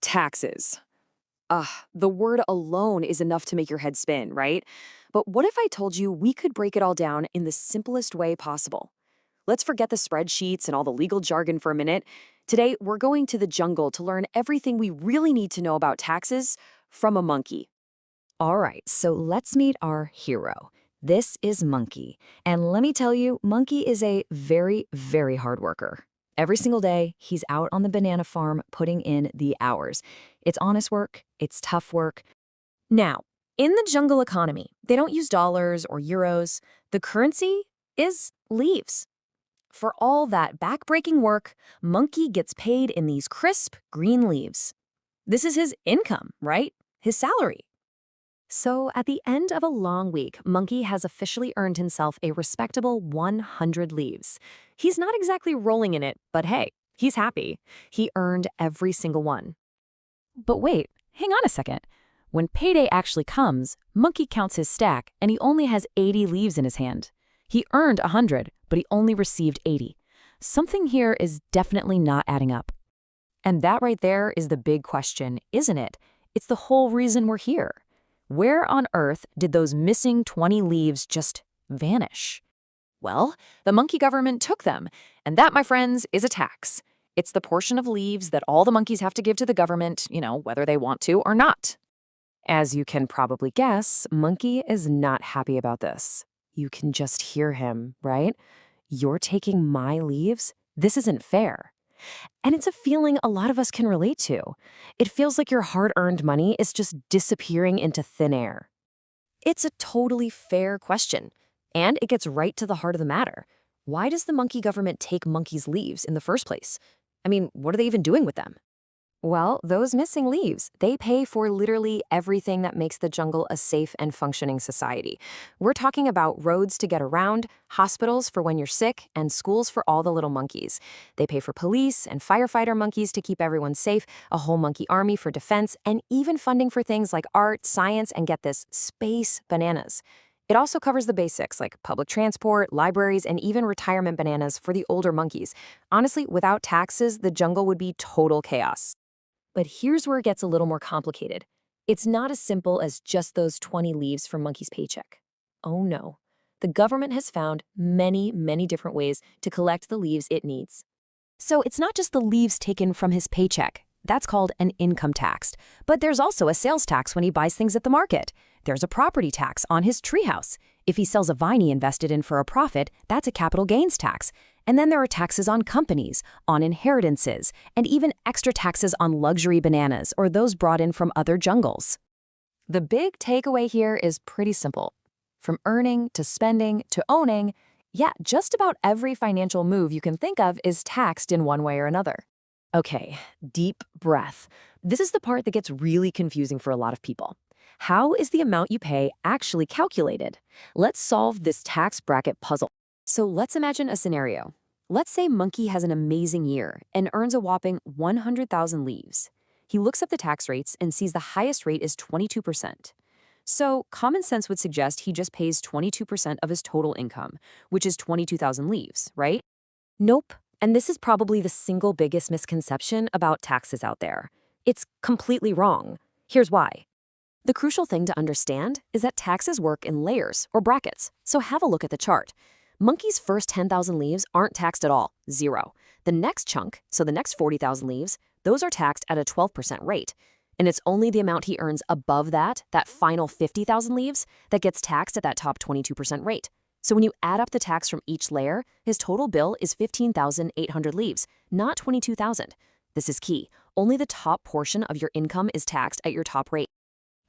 Taxes. The word alone is enough to make your head spin, right? But what if I told you we could break it all down in the simplest way possible? Let's forget the spreadsheets and all the legal jargon for a minute. Today, we're going to the jungle to learn everything we really need to know about taxes from a monkey. All right, so let's meet our hero. This is Monkey. And let me tell you, Monkey is a very, very hard worker. Every single day, he's out on the banana farm putting in the hours. It's honest work, it's tough work. Now, in the jungle economy, they don't use dollars or euros. The currency is leaves. For all that backbreaking work, Monkey gets paid in these crisp green leaves. This is his income, right? His salary. So at the end of a long week, Monkey has officially earned himself a respectable 100 leaves. He's not exactly rolling in it, but hey, he's happy. He earned every single one. But wait, hang on a second. When payday actually comes, Monkey counts his stack and he only has 80 leaves in his hand. He earned 100, but he only received 80. Something here is definitely not adding up. And that right there is the big question, isn't it? It's the whole reason we're here. Where on earth did those missing 20 leaves just vanish? Well, the monkey government took them, and that, my friends, is a tax. It's the portion of leaves that all the monkeys have to give to the government, whether they want to or not. As you can probably guess, Monkey is not happy about this. You can just hear him, right? You're taking my leaves? This isn't fair. And it's a feeling a lot of us can relate to. It feels like your hard-earned money is just disappearing into thin air. It's a totally fair question, and it gets right to the heart of the matter. Why does the monkey government take monkeys' leaves in the first place? I mean, what are they even doing with them? Well, those missing leaves, they pay for literally everything that makes the jungle a safe and functioning society. We're talking about roads to get around, hospitals for when you're sick, and schools for all the little monkeys. They pay for police and firefighter monkeys to keep everyone safe, a whole monkey army for defense, and even funding for things like art, science, and get this, space bananas. It also covers the basics like public transport, libraries, and even retirement bananas for the older monkeys. Honestly, without taxes, the jungle would be total chaos. But here's where it gets a little more complicated. It's not as simple as just those 20 leaves from Monkey's paycheck. Oh no. The government has found many, many different ways to collect the leaves it needs. So it's not just the leaves taken from his paycheck. That's called an income tax. But there's also a sales tax when he buys things at the market. There's a property tax on his treehouse. If he sells a vine he invested in for a profit, that's a capital gains tax. And then there are taxes on companies, on inheritances, and even extra taxes on luxury bananas or those brought in from other jungles. The big takeaway here is pretty simple. From earning to spending to owning, just about every financial move you can think of is taxed in one way or another. Okay, deep breath. This is the part that gets really confusing for a lot of people. How is the amount you pay actually calculated? Let's solve this tax bracket puzzle. So let's imagine a scenario. Let's say Monkey has an amazing year and earns a whopping 100,000 leaves. He looks up the tax rates and sees the highest rate is 22%. So common sense would suggest he just pays 22% of his total income, which is 22,000 leaves, right? Nope. And this is probably the single biggest misconception about taxes out there. It's completely wrong. Here's why. The crucial thing to understand is that taxes work in layers or brackets, so have a look at the chart. Monkey's first 10,000 leaves aren't taxed at all, 0. The next chunk, so the next 40,000 leaves, those are taxed at a 12% rate. And it's only the amount he earns above that final 50,000 leaves, that gets taxed at that top 22% rate. So when you add up the tax from each layer, his total bill is 15,800 leaves, not 22,000. This is key. Only the top portion of your income is taxed at your top rate.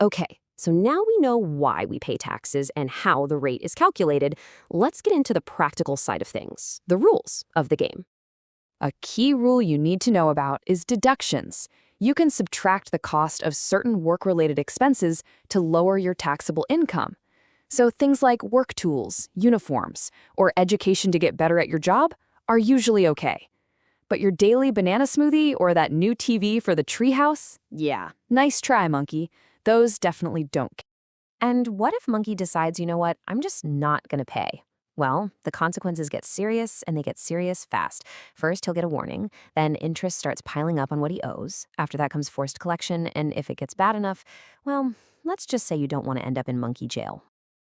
Okay, so now we know why we pay taxes and how the rate is calculated. Let's get into the practical side of things, the rules of the game. A key rule you need to know about is deductions. You can subtract the cost of certain work-related expenses to lower your taxable income. So things like work tools, uniforms, or education to get better at your job are usually okay. But your daily banana smoothie or that new TV for the treehouse? Yeah, nice try, Monkey. Those definitely don't. And what if Monkey decides, you know what, I'm just not going to pay? Well, the consequences get serious, and they get serious fast. First, he'll get a warning. Then interest starts piling up on what he owes. After that comes forced collection, and if it gets bad enough, well, let's just say you don't want to end up in monkey jail.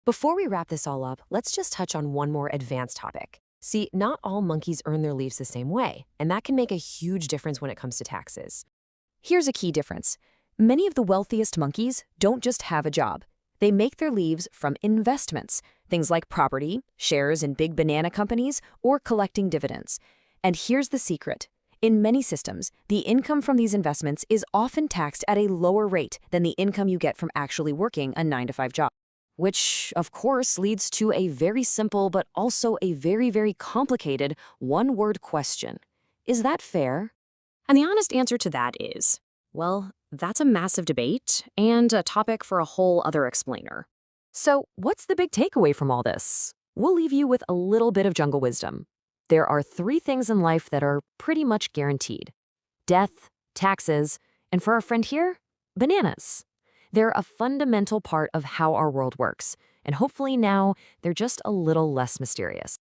Before we wrap this all up, let's just touch on one more advanced topic. See, not all monkeys earn their leaves the same way, and that can make a huge difference when it comes to taxes. Here's a key difference. Many of the wealthiest monkeys don't just have a job. They make their leaves from investments, things like property, shares in big banana companies, or collecting dividends. And here's the secret. In many systems, the income from these investments is often taxed at a lower rate than the income you get from actually working a 9-to-5 job. Which, of course, leads to a very simple but also a very, very complicated one-word question. Is that fair? And the honest answer to that is, well, that's a massive debate and a topic for a whole other explainer. So, what's the big takeaway from all this? We'll leave you with a little bit of jungle wisdom. There are 3 things in life that are pretty much guaranteed: death, taxes, and for our friend here, bananas. They're a fundamental part of how our world works, and hopefully now they're just a little less mysterious.